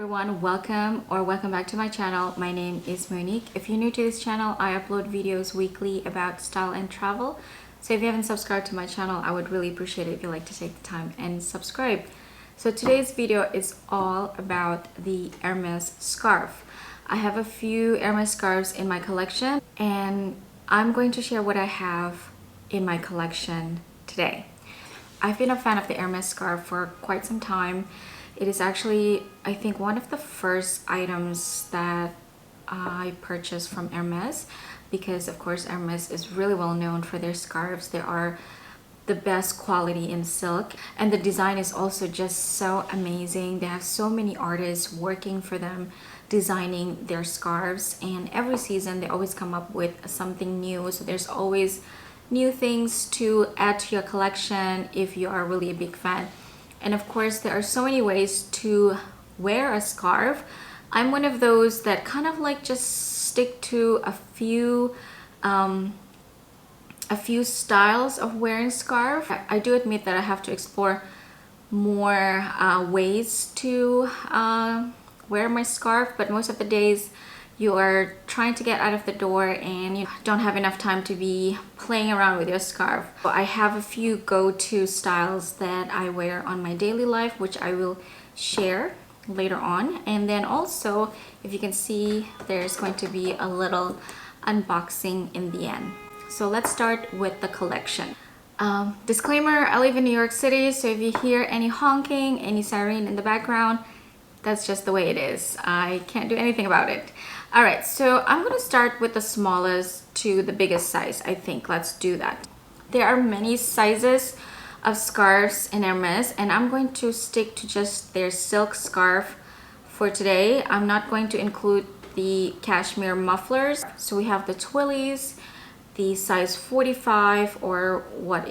everyone, welcome back to my channel. My name is Monique. If you're new to this channel, I upload videos weekly about style and travel. So if you haven't subscribed to my channel, I would really appreciate it if you'd like to take the time and subscribe. So today's video is all about the Hermes scarf. I have a few Hermes scarves in my collection and I'm going to share what I have in my collection today. I've been a fan of the Hermes scarf for quite some time. It is actually, I think, one of the first items that I purchased from Hermes because, of course, Hermes is really well known for their scarves. They are the best quality in silk, and the design is also just so amazing. They have so many artists working for them, designing their scarves, and every season they always come up with something new. So there's always new things to add to your collection if you are really a big fan. And of course, there are so many ways to wear a scarf. I'm one of those that kind of like just stick to a few styles of wearing scarf. I do admit that I have to explore more ways to wear my scarf, but most of the days you are trying to get out of the door and you don't have enough time to be playing around with your scarf. So I have a few go-to styles that I wear on my daily life, which I will share later on. And then also, if you can see, there's going to be a little unboxing in the end. So let's start with the collection. Disclaimer, I live in New York City, so if you hear any honking, any siren in the background, that's just the way it is. I can't do anything about it. All right, so I'm gonna start with the smallest to the biggest size, I think. Let's do that. There are many sizes of scarves in Hermes, and I'm going to stick to just their silk scarf for today. I'm not going to include the cashmere mufflers. So we have the Twillies, the size 45, or what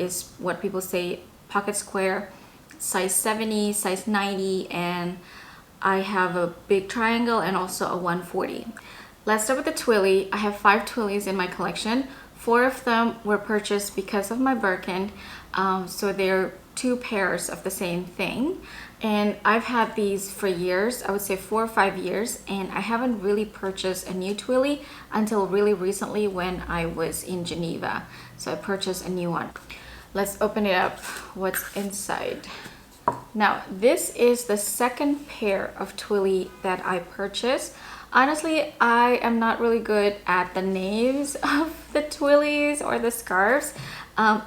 people say pocket square, size 70, size 90, and I have a big triangle and also a 140. Let's start with the Twillie. I have 5 Twillies in my collection. 4 of them were purchased because of my Birkin. So they're 2 pairs of the same thing. And I've had these for years, I would say 4 or 5 years, and I haven't really purchased a new Twillie until really recently when I was in Geneva. So I purchased a new one. Let's open it up. What's inside? Now, this is the second pair of Twillie that I purchased. Honestly, I am not really good at the names of the Twillies or the scarves.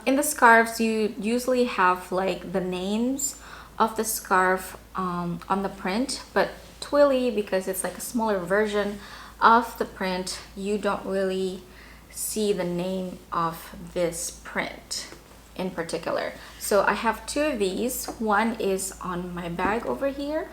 In the scarves, you usually have like the names of the scarf on the print, but Twillie, because it's like a smaller version of the print, you don't really see the name of this print in particular. So I have 2 of these. One is on my bag over here.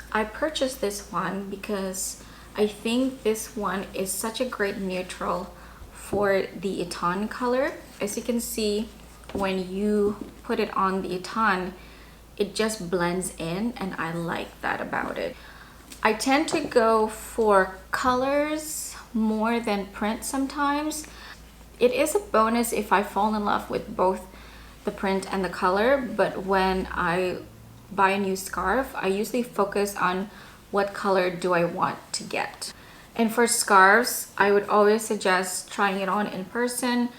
I purchased this one because I think this one is such a great neutral for the Eton color. As you can see, when you put it on the Eton, it just blends in, and I like that about it. I tend to go for colors more than print sometimes. It is a bonus if I fall in love with both the print and the color, but when I buy a new scarf, I usually focus on what color do I want to get. And for scarves, I would always suggest trying it on in person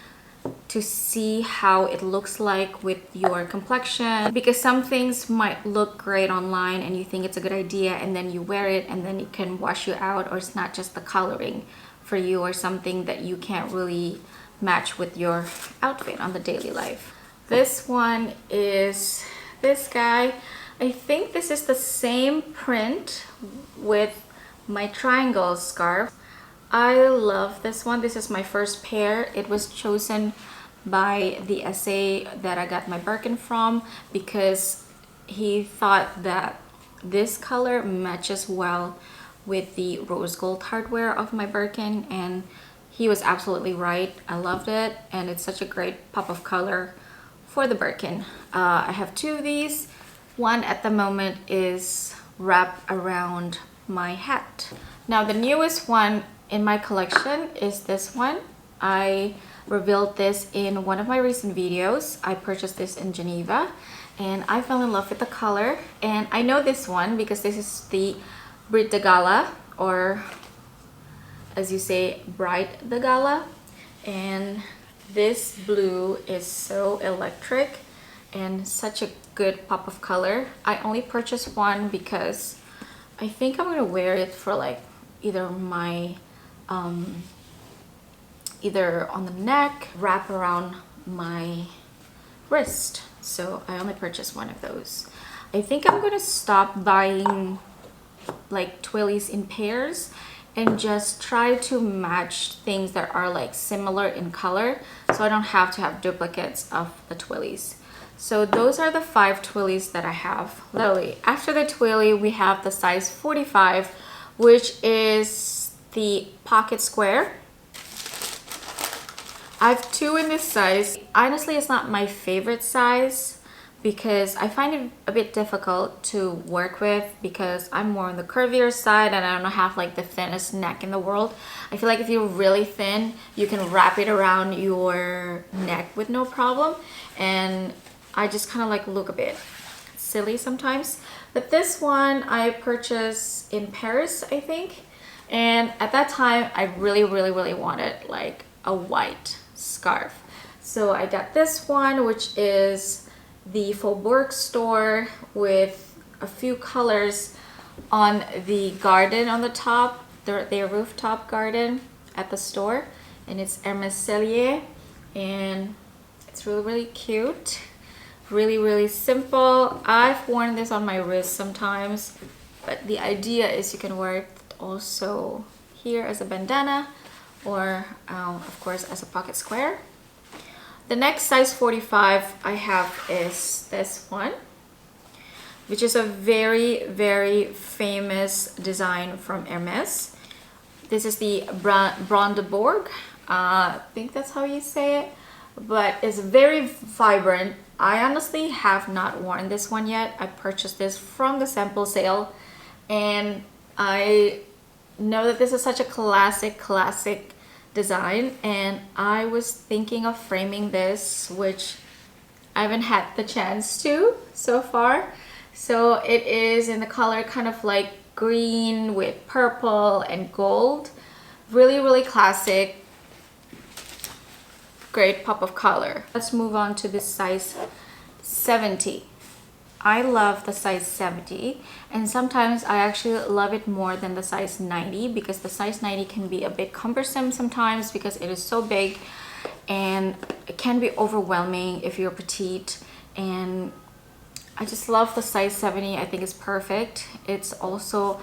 to see how it looks like with your complexion, because some things might look great online and you think it's a good idea, and then you wear it and then it can wash you out, or it's not just the coloring for you, or something that you can't really match with your outfit on the daily life. This one is this guy. I think this is the same print with my triangle scarf. I love this one. This is my first pair. It was chosen by the SA that I got my Birkin from because he thought that this color matches well with the rose gold hardware of my Birkin, and he was absolutely right. I loved it, and it's such a great pop of color for the Birkin. I have 2 of these. One at the moment is wrapped around my hat. Now, the newest one in my collection is this one. I revealed this in one of my recent videos. I purchased this in Geneva, and I fell in love with the color. And I know this one because this is the Brit de Gala, or as you say, Bright de Gala. And this blue is so electric and such a good pop of color. I only purchased one because I think I'm gonna wear it for like either my either on the neck, wrap around my wrist. So I only purchased one of those. I think I'm gonna stop buying like Twillies in pairs and just try to match things that are like similar in color, so I don't have to have duplicates of the Twillies. So those are the 5 Twillies that I have. Literally, after the Twillie, we have the size 45, which is the pocket square. I have 2 in this size. Honestly, it's not my favorite size because I find it a bit difficult to work with because I'm more on the curvier side and I don't have like the thinnest neck in the world. I feel like if you're really thin, you can wrap it around your neck with no problem, and I just kind of like look a bit silly sometimes. But this one I purchased in Paris, I think, and at that time I really wanted like a white scarf. So I got this one, which is the Faubourg store, with a few colors on the garden on the top, their rooftop garden at the store, and it's Hermes, and it's really cute, really simple. I've worn this on my wrist sometimes, but the idea is you can wear it also here as a bandana, or of course as a pocket square. The next size 45 I have is this one, which is a very famous design from Hermes. This is the Brandebourg. I think that's how you say it, but it's very vibrant. I honestly have not worn this one yet. I purchased this from the sample sale, and I know that this is such a classic design, and I was thinking of framing this, which I haven't had the chance to so far. So it is in the color kind of like green with purple and gold. Really classic, great pop of color. Let's move on to this size 70. I love the size 70, and sometimes I actually love it more than the size 90 because the size 90 can be a bit cumbersome sometimes because it is so big, and it can be overwhelming if you're petite. And I just love the size 70. I think it's perfect. It's also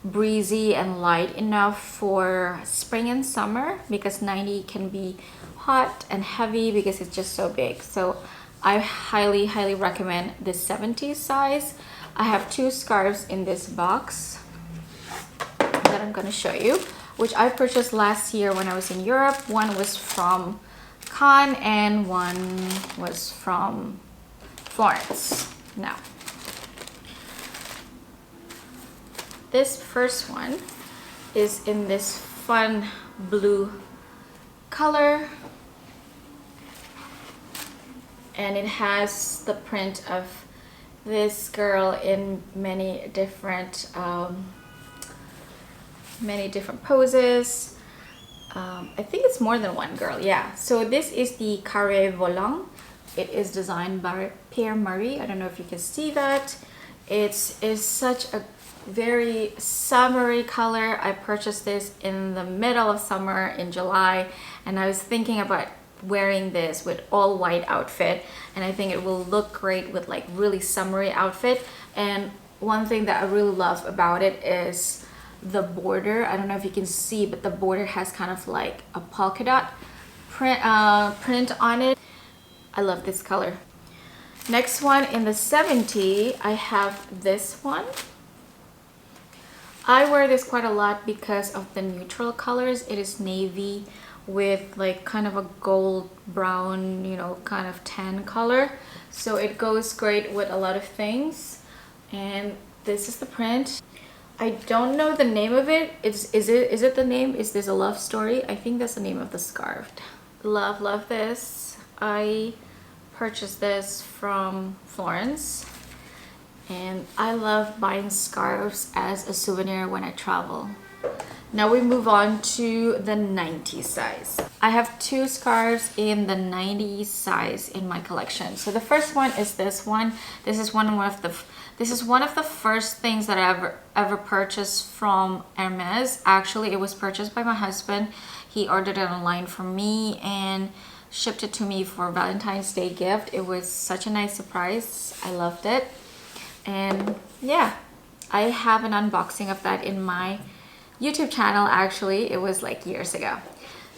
breezy and light enough for spring and summer because 90 can be hot and heavy because it's just so big. So I highly recommend this 70 size. I have 2 scarves in this box that I'm gonna show you, which I purchased last year when I was in Europe. One was from Cannes and one was from Florence. Now, this first one is in this fun blue color, and it has the print of this girl in many different poses. I think it's more than one girl, yeah. So this is the Carré Volant. It is designed by Pierre Marie. I don't know if you can see that. It is such a very summery color. I purchased this in the middle of summer in July, and I was thinking about wearing this with all white outfit, and I think it will look great with like really summery outfit. And one thing that I really love about it is the border. I don't know if you can see, but the border has kind of like a polka dot print on it. I love this color. Next one in the 70, I have this one. I wear this quite a lot because of the neutral colors. It is navy with like kind of a gold brown, you know, kind of tan color, so it goes great with a lot of things. And this is the print. I don't know the name of it. Is it the name? Is this a love story? I think that's the name of the scarf. Love this. I purchased this from Florence, and I love buying scarves as a souvenir when I travel. Now we move on to the 90 size. I have two scarves in the 90 size in my collection. So the first one is this one. This is one of the first things that I ever purchased from Hermes. Actually, it was purchased by my husband. He ordered it online for me and shipped it to me for Valentine's Day gift. It was such a nice surprise. I loved it. And yeah, I have an unboxing of that in my YouTube channel. Actually, it was like years ago.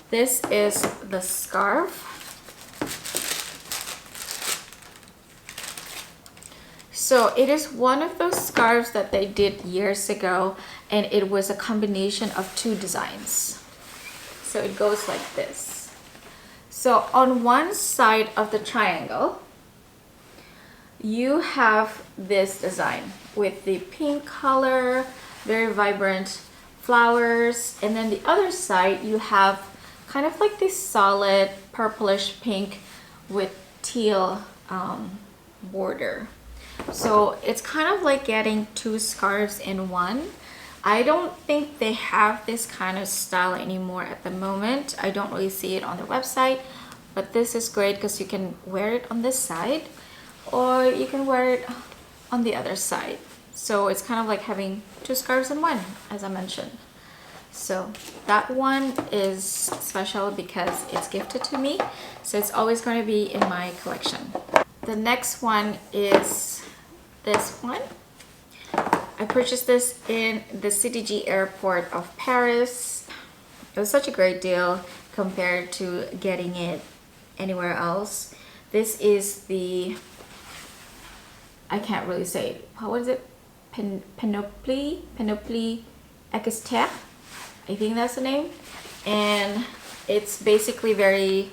This is the scarf. So it is one of those scarves that they did years ago, and it was a combination of two designs. So it goes like this. So on one side of the triangle, you have this design with the pink color, very vibrant flowers, and then the other side you have kind of like this solid purplish pink with teal border. So it's kind of like getting two scarves in one. I don't think they have this kind of style anymore at the moment. I don't really see it on their website, but this is great because you can wear it on this side or you can wear it on the other side. So it's kind of like having two scarves in one, as I mentioned. So that one is special because it's gifted to me. So it's always going to be in my collection. The next one is this one. I purchased this in the CDG airport of Paris. It was such a great deal compared to getting it anywhere else. This is the, I can't really say it. What is it? Panoply Externe. I think that's the name. And it's basically very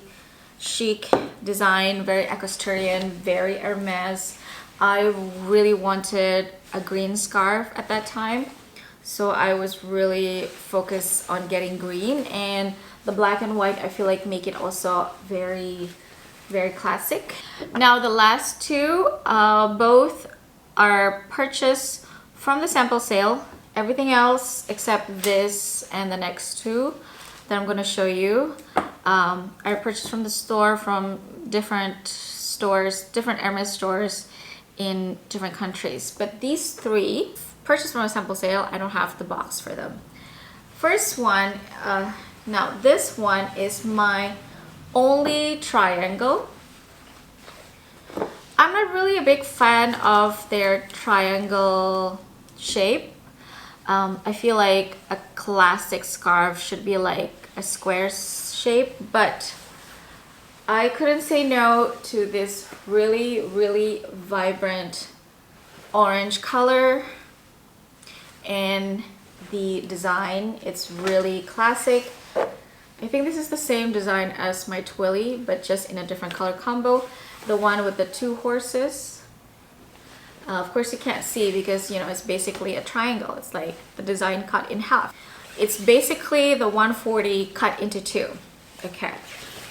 chic design, very equestrian, very Hermes. I really wanted a green scarf at that time, so I was really focused on getting green, and the black and white I feel like make it also very, very classic. Now the last two, both are purchased from the sample sale. Everything else except this and the next two that I'm going to show you, I purchased from the store, from different stores, different Hermes stores in different countries. But these three purchased from a sample sale. I don't have the box for them. First one, now this one is my only triangle. I'm not really a big fan of their triangle shape. I feel like a classic scarf should be like a square shape, but I couldn't say no to this really, really vibrant orange color, and the design, it's really classic. I think this is the same design as my Twillie, but just in a different color combo. The one with the two horses. Of course you can't see because, you know, it's basically a triangle. It's like the design cut in half. It's basically the 140 cut into two. Okay.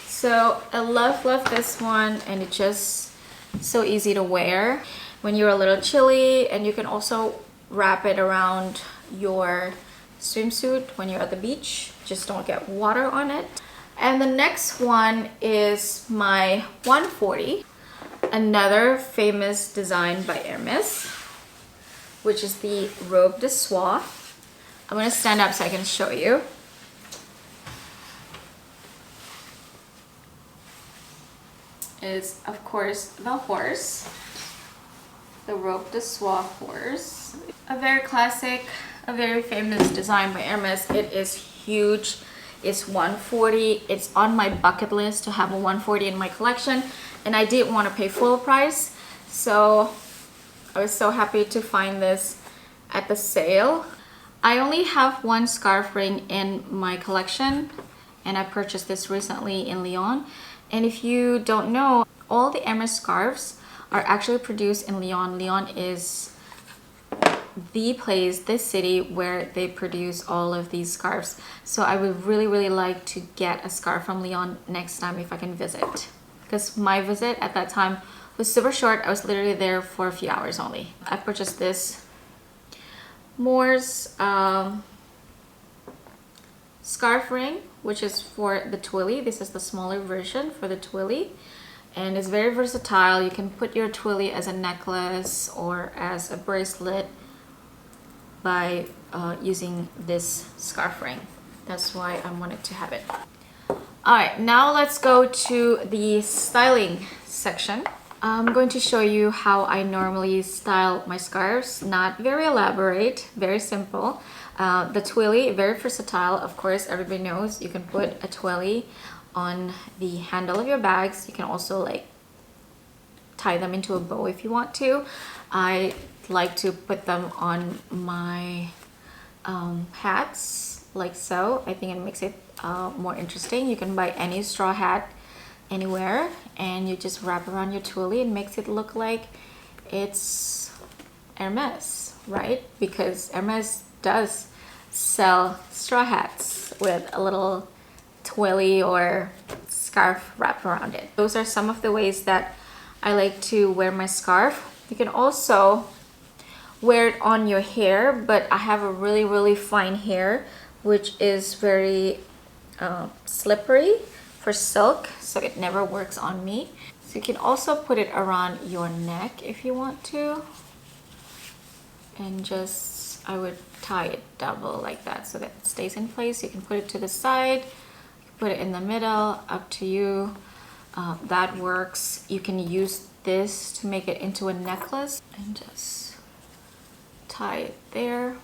So I love this one, and it's just so easy to wear when you're a little chilly, and you can also wrap it around your swimsuit when you're at the beach. Just don't get water on it. And the next one is my 140, another famous design by Hermes, which is the robe de soie. I'm going to stand up so I can show you. Is of course the horse, the robe de soie horse. A very classic, a very famous design by Hermes. It is huge. It's 140. It's on my bucket list to have a 140 in my collection, and I didn't want to pay full price, so I was so happy to find this at the sale. I only have one scarf ring in my collection, and I purchased this recently in Lyon. And if you don't know, all the Hermes scarves are actually produced in Lyon. Lyon is the place, this city, where they produce all of these scarves. So I would really, really like to get a scarf from Lyon next time if I can visit, because my visit at that time was super short. I was literally there for a few hours only. I purchased this Moore's scarf ring, which is for the Twillie. This is the smaller version for the Twillie, and it's very versatile. You can put your Twillie as a necklace or as a bracelet by using this scarf ring. That's why I wanted to have it. All right, now let's go to the styling section. I'm going to show you how I normally style my scarves. Not very elaborate, very simple. The Twillie, very versatile. Of course, everybody knows you can put a Twillie on the handle of your bags. You can also like tie them into a bow if you want to. I like to put them on my hats like so. I think it makes it more interesting. You can buy any straw hat anywhere and you just wrap around your Twillie and makes it look like it's Hermes, right? Because Hermes does sell straw hats with a little Twillie or scarf wrapped around it. Those are some of the ways that I like to wear my scarf. You can also wear it on your hair, but I have a really fine hair which is very slippery for silk, so it never works on me. So you can also put it around your neck if you want to, and just I would tie it double like that so that it stays in place. You can put it to the side, put it in the middle, up to you. That works. You can use this to make it into a necklace and just tie it there.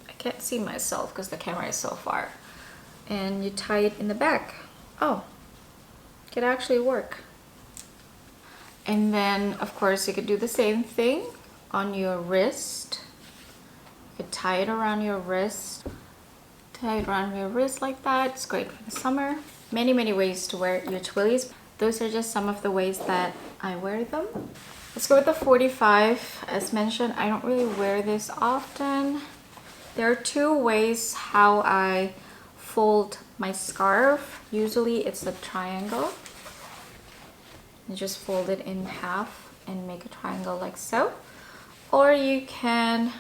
I can't see myself because the camera is so far. And you tie it in the back. Oh, it could actually work. And then of course you could do the same thing on your wrist. You could tie it around your wrist. Tie it around your wrist like that. It's great for the summer. Many ways to wear your Twillies. Those are just some of the ways that I wear them. Let's go with the 45. As mentioned, I don't really wear this often. There are two ways how I fold my scarf. Usually it's a triangle. You just fold it in half and make a triangle like so. Or you can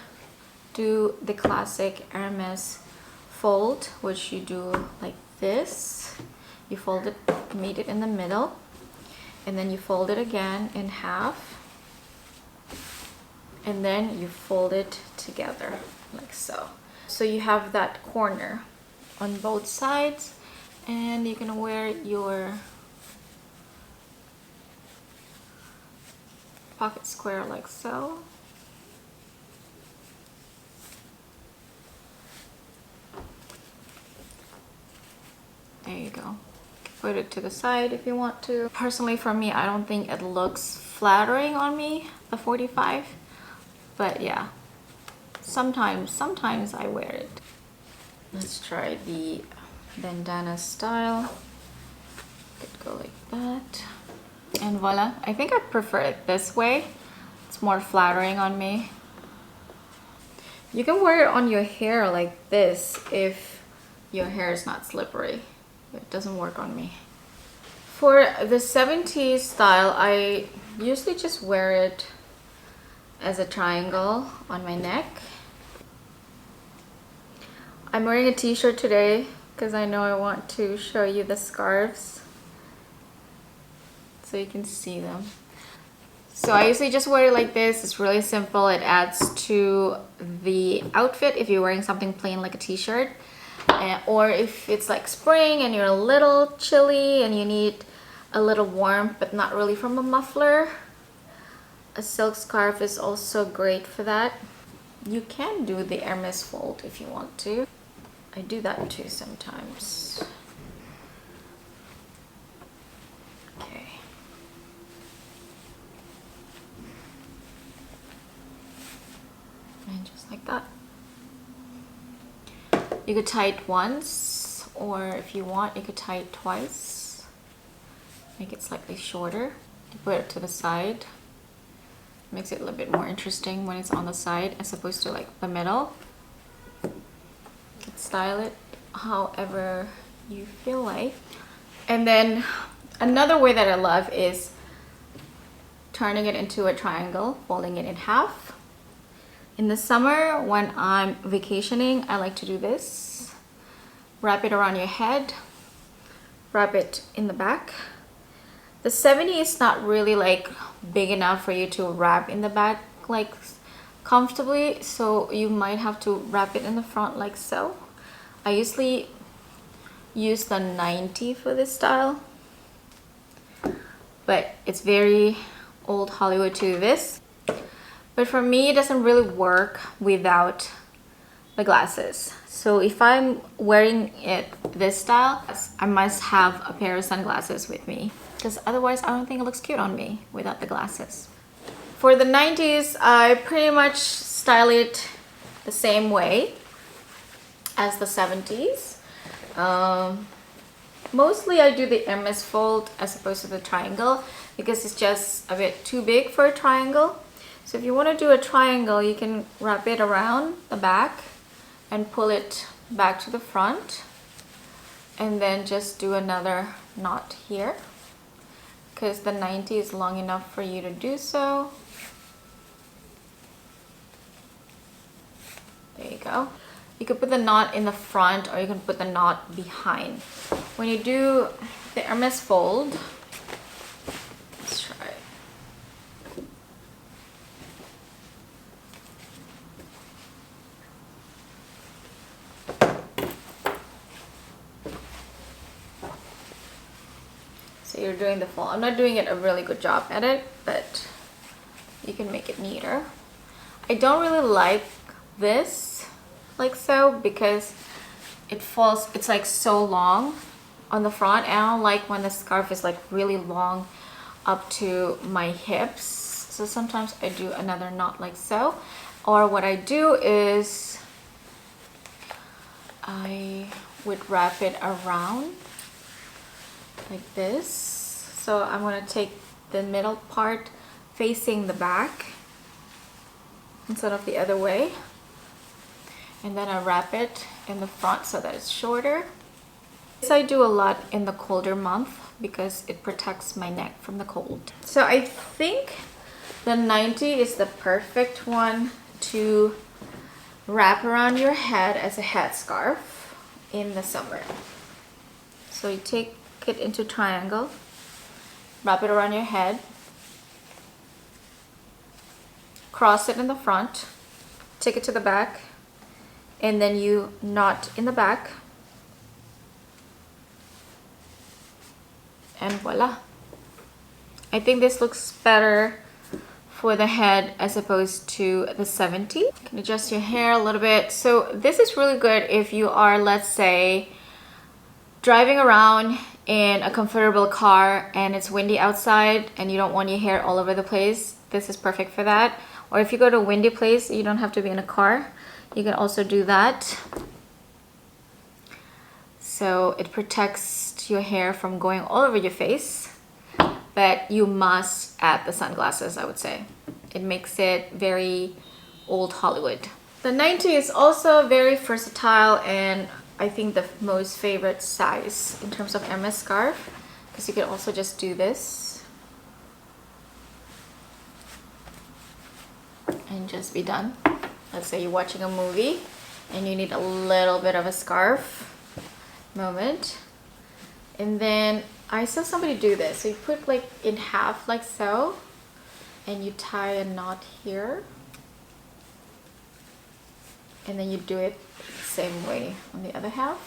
do the classic Hermes fold, which you do like this. You fold it, meet it in the middle, and then you fold it again in half, and then you fold it together like so. So you have that corner on both sides, and you can wear your pocket square like so. There you go. Put it to the side if you want to. Personally, for me, I don't think it looks flattering on me, the 45, but yeah, sometimes I wear it. Let's try the bandana style. Could go like that, and voila. I think I prefer it this way. It's more flattering on me. You can wear it on your hair like this if your hair is not slippery. It doesn't work on me. For the 70s style, I usually just wear it as a triangle on my neck. I'm wearing a t-shirt today because I know I want to show you the scarves so you can see them. So I usually just wear it like this. It's really simple. It adds to the outfit if you're wearing something plain like a t-shirt. Or if it's like spring and you're a little chilly and you need a little warmth but not really from a muffler, a silk scarf is also great for that. You can do the Hermes fold if you want to. I do that too sometimes. Okay. And just like that. You could tie it once, or if you want, you could tie it twice. Make it slightly shorter. You put it to the side. Makes it a little bit more interesting when it's on the side as opposed to like the middle. You can style it however you feel like. And then Another way that I love is turning it into a triangle, folding it in half. In the summer, when I'm vacationing, I like to do this. Wrap it around your head, wrap it in the back. The 70 is not really like big enough for you to wrap in the back like comfortably, so you might have to wrap it in the front like so. I usually use the 90 for this style, but it's very old Hollywood to do this. But for me, it doesn't really work without the glasses. So if I'm wearing it this style, I must have a pair of sunglasses with me, because otherwise I don't think it looks cute on me without the glasses. For the 90s, I pretty much style it the same way as the 70s. Mostly I do the Hermes fold as opposed to the triangle because it's just a bit too big for a triangle. So if you want to do a triangle, you can wrap it around the back and pull it back to the front, and then just do another knot here because the 90 is long enough for you to do so. There you go. You could put the knot in the front or you can put the knot behind. When you do the Hermes fold, let's try it. So you're doing the fold. I'm not doing a really good job at it, but you can make it neater. I don't really like this like so because it falls, it's like so long on the front, and I don't like when the scarf is like really long up to my hips. So sometimes I do another knot like so, or what I do is I would wrap it around like this. So I'm going to take the middle part facing the back instead of the other way, and then I wrap it in the front so that it's shorter. This I do a lot in the colder month because it protects my neck from the cold. So I think the 90 is the perfect one to wrap around your head as a headscarf in the summer. So you take it into triangle, wrap it around your head, cross it in the front, take it to the back, and then you knot in the back, and voila. I think this looks better for the head as opposed to the 70. You can adjust your hair a little bit. So this is really good if you are, let's say, driving around in a comfortable car and it's windy outside and you don't want your hair all over the place. This is perfect for that. Or if you go to a windy place, you don't have to be in a car. You can also do that. So it protects your hair from going all over your face, but you must add the sunglasses, I would say. It makes it very old Hollywood. The 90 is also very versatile and I think the most favorite size in terms of Hermes scarf, because you can also just do this and just be done. Let's say you're watching a movie and you need a little bit of a scarf moment, and then I saw somebody do this. So you put like in half like so, and you tie a knot here, and then you do it the same way on the other half.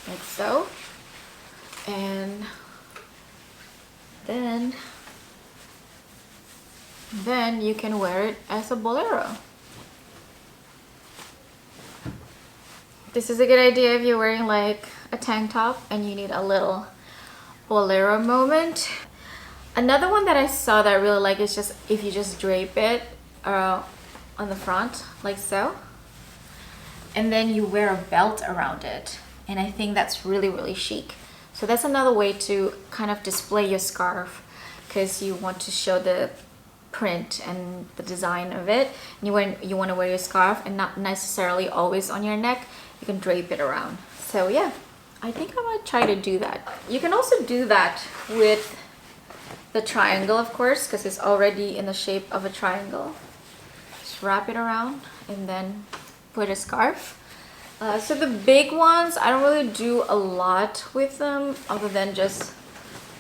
Like so. And then you can wear it as a bolero. This is a good idea if you're wearing like a tank top and you need a little bolero moment. Another one that I saw that I really like is just if you just drape it on the front like so, and then you wear a belt around it, and I think that's really, really chic. So that's another way to kind of display your scarf, because you want to show the print and the design of it, and you want to wear your scarf and not necessarily always on your neck, you can drape it around. So yeah, I think I'm gonna try to do that. You can also do that with the triangle, of course, because it's already in the shape of a triangle. Just wrap it around and then put a scarf. So the big ones, I don't really do a lot with them other than just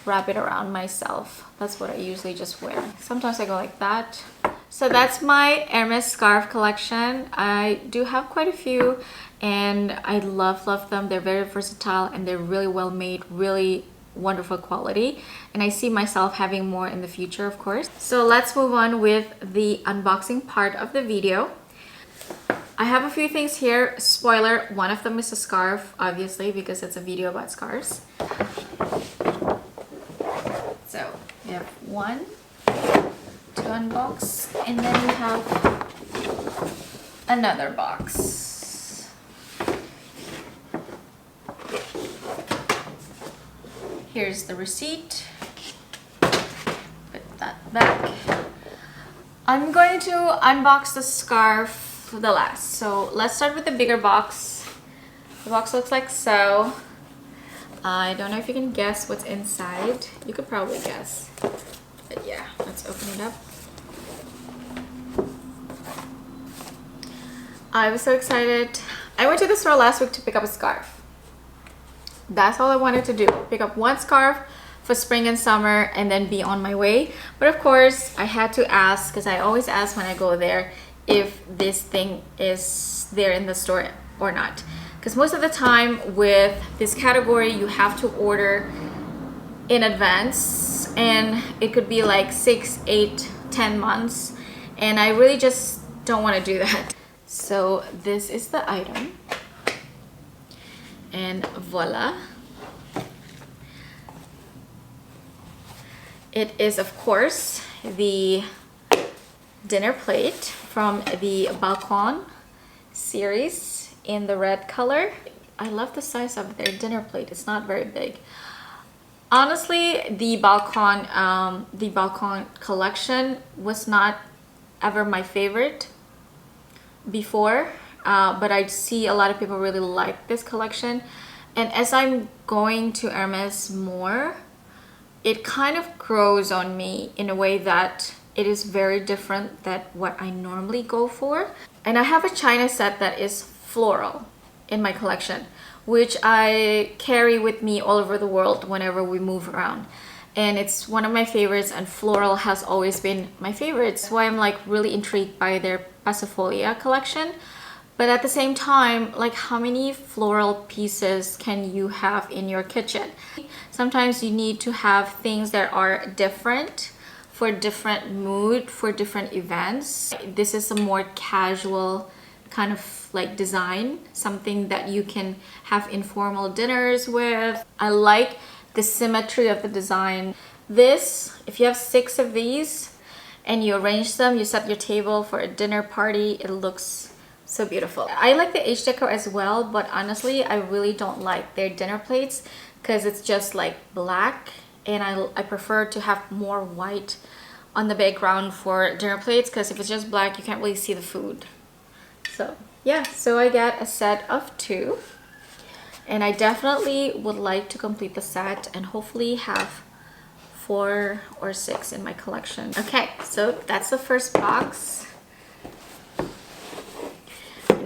wrap it around myself. That's what I usually just wear. Sometimes I go like that. So that's my Hermes scarf collection. I do have quite a few and I love them. They're very versatile and they're really well made, really wonderful quality, and I see myself having more in the future, of course. So let's move on with the unboxing part of the video. I have a few things here. Spoiler, one of them is a scarf, obviously, because it's a video about scarves. So we have one to unbox, and then we have another box. Here's the receipt. Put that back. I'm going to unbox the scarf the last. So let's start with the bigger box. The box looks like so. I don't know if you can guess what's inside. You could probably guess. But yeah, let's open it up. I was so excited. I went to the store last week to pick up a scarf. That's all I wanted to do. Pick up one scarf for spring and summer and then be on my way. But of course, I had to ask, because I always ask when I go there, if this thing is there in the store or not. Because most of the time with this category, you have to order in advance, and it could be like 6, 8, 10 months. And I really just don't want to do that. So this is the item. And voila. It is, of course, the dinner plate from the Balcon series in the red color. I love the size of their dinner plate. It's not very big. Honestly, the Balcon collection was not ever my favorite before. But I see a lot of people really like this collection, and as I'm going to Hermes more, it kind of grows on me in a way that it is very different than what I normally go for. And I have a china set that is floral in my collection, which I carry with me all over the world whenever we move around, and it's one of my favorites, and floral has always been my favorite. That's why I'm like really intrigued by their Passifolia collection. But at the same time, like, how many floral pieces can you have in your kitchen? Sometimes you need to have things that are different for different mood, for different events. This is a more casual kind of like design, something that you can have informal dinners with. I like the symmetry of the design. This, if you have 6 of these and you arrange them, you set your table for a dinner party, it looks so beautiful. I like the H Deco as well, but honestly, I really don't like their dinner plates because it's just like black, and I prefer to have more white on the background for dinner plates, because if it's just black, you can't really see the food. So yeah, so I got a set of 2, and I definitely would like to complete the set and hopefully have 4 or 6 in my collection. Okay, so that's the first box.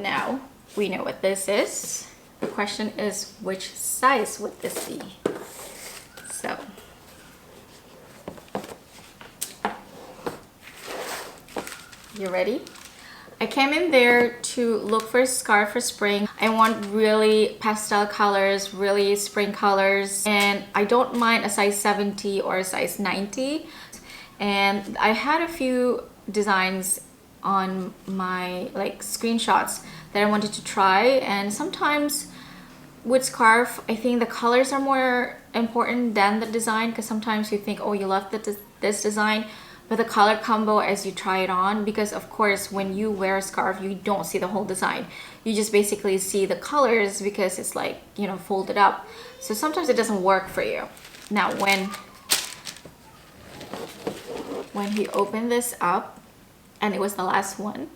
Now we know what this is. The question is, which size would this be? So you ready? I came in there to look for a scarf for spring. I want really pastel colors, really spring colors, and I don't mind a size 70 or a size 90. And I had a few designs on my like screenshots that I wanted to try, and sometimes with scarf I think the colors are more important than the design, because sometimes you think, oh, you love this design, but the color combo as you try it on, because of course when you wear a scarf you don't see the whole design, you just basically see the colors because it's like, you know, folded up, so sometimes it doesn't work for you. Now when when he opened this up, and it was the last one,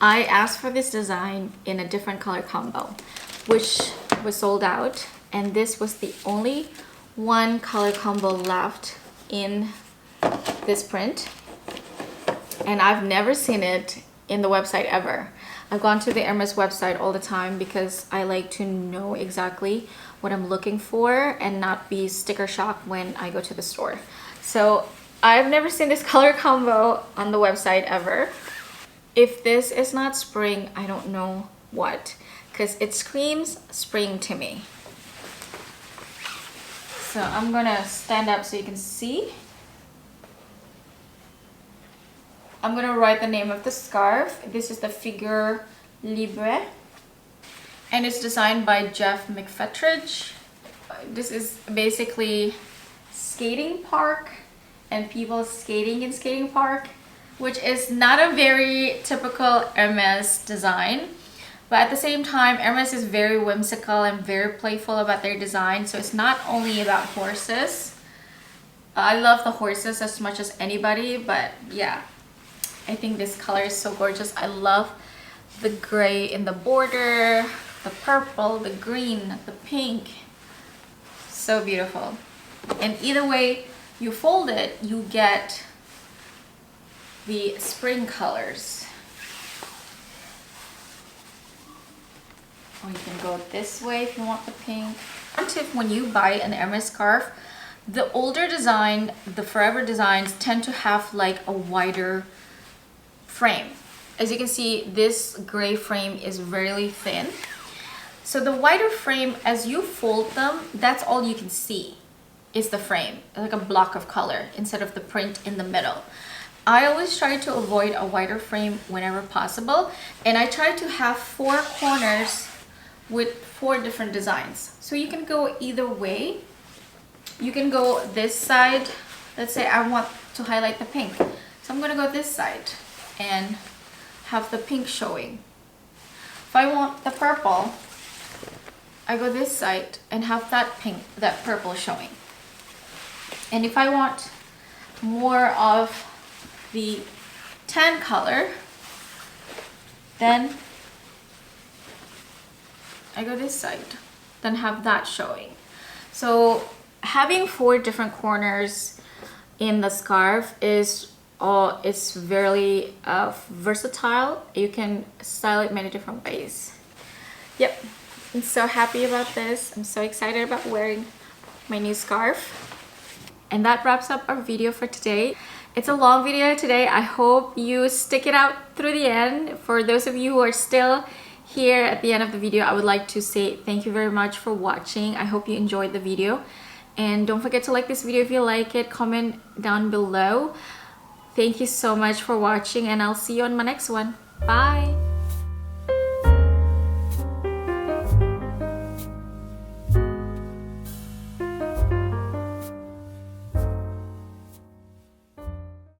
I asked for this design in a different color combo, which was sold out, and this was the only one color combo left in this print, and I've never seen it in the website ever. I've gone to the Hermes website all the time because I like to know exactly what I'm looking for and not be sticker shocked when I go to the store. So I've never seen this color combo on the website ever. If this is not spring, I don't know what, because it screams spring to me. So I'm gonna stand up so you can see. I'm gonna write the name of the scarf. This is the figure libre, and it's designed by Jeff McFettridge. This is basically skating park and people skating in skating park, which is not a very typical Hermes design. But at the same time, Hermes is very whimsical and very playful about their design. So it's not only about horses. I love the horses as much as anybody, but yeah, I think this color is so gorgeous. I love the gray in the border, the purple, the green, the pink. So beautiful. And either way you fold it, you get the spring colors. Or you can go this way if you want the pink. One tip when you buy an Hermes scarf, the older design, the forever designs tend to have like a wider frame. As you can see, this gray frame is really thin. So the wider frame, as you fold them, that's all you can see is the frame, like a block of color instead of the print in the middle. I always try to avoid a wider frame whenever possible, and I try to have 4 corners with 4 different designs. So you can go either way. You can go this side. Let's say I want to highlight the pink, so I'm gonna go this side and have the pink showing. If I want the purple, I go this side and have that pink, that purple showing. And if I want more of the tan color, then I go this side, then have that showing. So having 4 different corners in the scarf is it's very versatile. You can style it many different ways. Yep, I'm so happy about this. I'm so excited about wearing my new scarf. And that wraps up our video for today. It's a long video today. I hope you stick it out through the end. For those of you who are still here at the end of the video, I would like to say thank you very much for watching. I hope you enjoyed the video. And don't forget to like this video if you like it. Comment down below. Thank you so much for watching, and I'll see you on my next one. Bye!